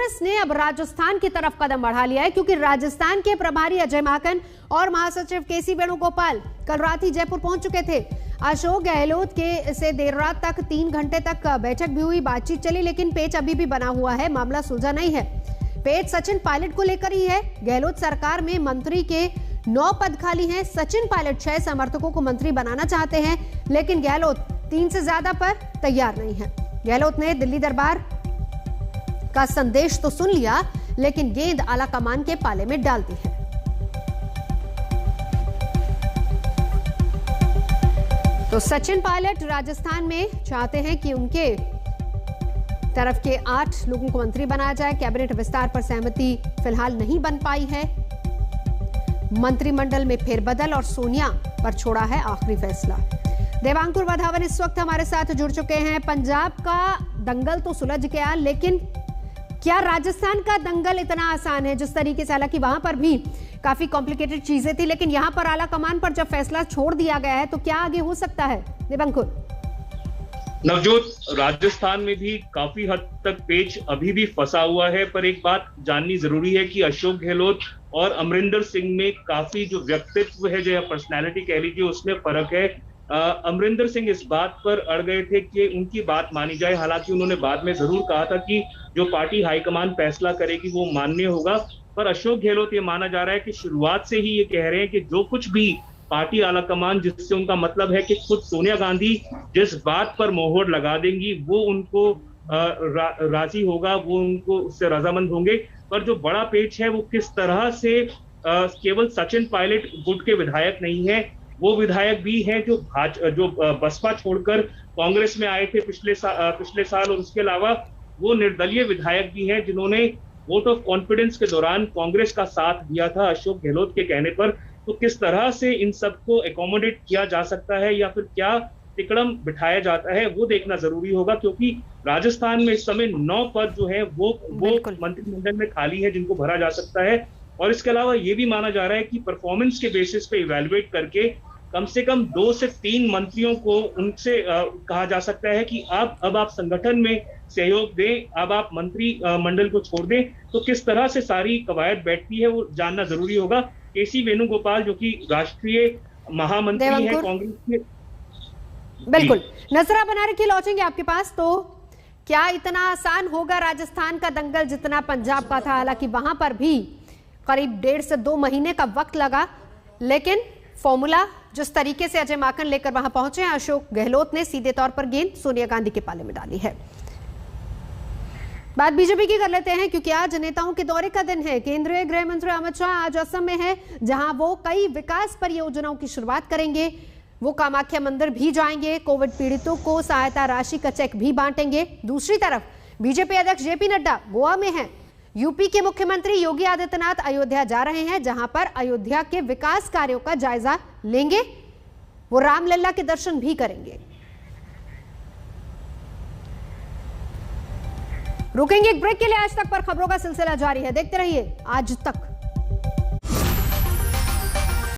कांग्रेस ने अब राजस्थान की तरफ कदम बढ़ा लिया है, क्योंकि राजस्थान के प्रभारी अजय माकन और महासचिव केसी वेणुगोपाल कल रात ही जयपुर पहुंच चुके थे। अशोक गहलोत के से देर रात तक 3 घंटे तक बैठक भी हुई, बातचीत चली, लेकिन पेच अभी भी बना हुआ है, मामला सुलझा नहीं है। पेच सचिन पायलट को लेकर ही है। गहलोत सरकार में मंत्री के 9 पद खाली हैं। सचिन पायलट 6 समर्थकों को मंत्री बनाना चाहते हैं, लेकिन गहलोत 3 से ज्यादा पर तैयार नहीं है। गहलोत ने दिल्ली दरबार का संदेश तो सुन लिया, लेकिन गेंद आला कमान के पाले में डाल दी है। तो सचिन पायलट राजस्थान में चाहते हैं कि उनके तरफ के 8 लोगों को मंत्री बनाया जाए। कैबिनेट विस्तार पर सहमति फिलहाल नहीं बन पाई है। मंत्रिमंडल में फेरबदल और सोनिया पर छोड़ा है आखिरी फैसला। देवांकुर वधावन इस वक्त हमारे साथ जुड़ चुके हैं। पंजाब का दंगल तो सुलझ गया, लेकिन क्या राजस्थान का दंगल इतना आसान है? जिस तरीके से, हालांकि वहां पर भी काफी कॉम्प्लिकेटेड चीजें थी, लेकिन यहां पर आला कमान पर जब फैसला छोड़ दिया गया है, तो क्या आगे हो सकता है? देवांकुर। नवजोत, राजस्थान में भी काफी हद तक पेच अभी भी फंसा हुआ है, पर एक बात जाननी जरूरी है कि अशोक गहलोत और अमरिंदर सिंह में काफी जो व्यक्तित्व है, जो पर्सनैलिटी कह लीजिए, उसमें फर्क है। अमरिंदर सिंह इस बात पर अड़ गए थे कि उनकी बात मानी जाए। हालांकि उन्होंने बाद में जरूर कहा था कि जो पार्टी हाईकमान फैसला करेगी वो मान्य होगा, पर अशोक गहलोत ये माना जा रहा है कि शुरुआत से ही ये कह रहे हैं कि जो कुछ भी पार्टी आला कमान, जिससे उनका मतलब है कि खुद सोनिया गांधी जिस बात पर मोहर लगा देंगी वो उनको राजी होगा, वो उनको उससे रजामंद होंगे। पर जो बड़ा पेच है वो किस तरह से केवल सचिन पायलट गुट के विधायक नहीं है, वो विधायक भी हैं जो बसपा छोड़कर कांग्रेस में आए थे पिछले साल, और उसके अलावा वो निर्दलीय विधायक भी हैं जिन्होंने वोट ऑफ कॉन्फिडेंस के दौरान कांग्रेस का साथ दिया था अशोक गहलोत के कहने पर। तो किस तरह से इन सबको एकोमोडेट किया जा सकता है या फिर क्या तिकड़म बिठाया जाता है, वो देखना जरूरी होगा, क्योंकि राजस्थान में इस समय 9 पद जो है वो मंत्रिमंडल में खाली है जिनको भरा जा सकता है। और इसके अलावा ये भी माना जा रहा है कि परफॉर्मेंस के बेसिस पे इवैल्यूएट करके कम से कम 2 से 3 मंत्रियों को उनसे कहा जा सकता है कि अब आप संगठन में सहयोग दें, अब आप मंत्री मंडल को छोड़ दें। तो किस तरह से सारी कवायद बैठती है वो जानना जरूरी होगा। केसी वेणुगोपाल जो कि राष्ट्रीय महामंत्री है कांग्रेस के। बिल्कुल, नजरा बना रखिए, लौटेंगे आपके पास। तो क्या इतना आसान होगा राजस्थान का दंगल जितना पंजाब का था? हालांकि वहां पर भी करीब 1.5 से 2 महीने का वक्त लगा, लेकिन फॉर्मूला जिस तरीके से अजय माकन लेकर वहां पहुंचे हैं अशोक गहलोत ने, सीधे तौर पर गेंद सोनिया गांधी के पाले में डाली है। बात बीजेपी की कर लेते हैं, क्योंकि आज नेताओं के दौरे का दिन है। केंद्रीय गृह मंत्री अमित शाह आज असम में है, जहां वो कई विकास परियोजनाओं की शुरुआत करेंगे। वो कामाख्या मंदिर भी जाएंगे, कोविड पीड़ितों को सहायता राशि का चेक भी बांटेंगे। दूसरी तरफ बीजेपी अध्यक्ष जेपी नड्डा गोवा में हैं। यूपी के मुख्यमंत्री योगी आदित्यनाथ अयोध्या जा रहे हैं, जहां पर अयोध्या के विकास कार्यों का जायजा लेंगे। वो रामलला के दर्शन भी करेंगे। रुकेंगे एक ब्रेक के लिए। आज तक पर खबरों का सिलसिला जारी है, देखते रहिए आज तक।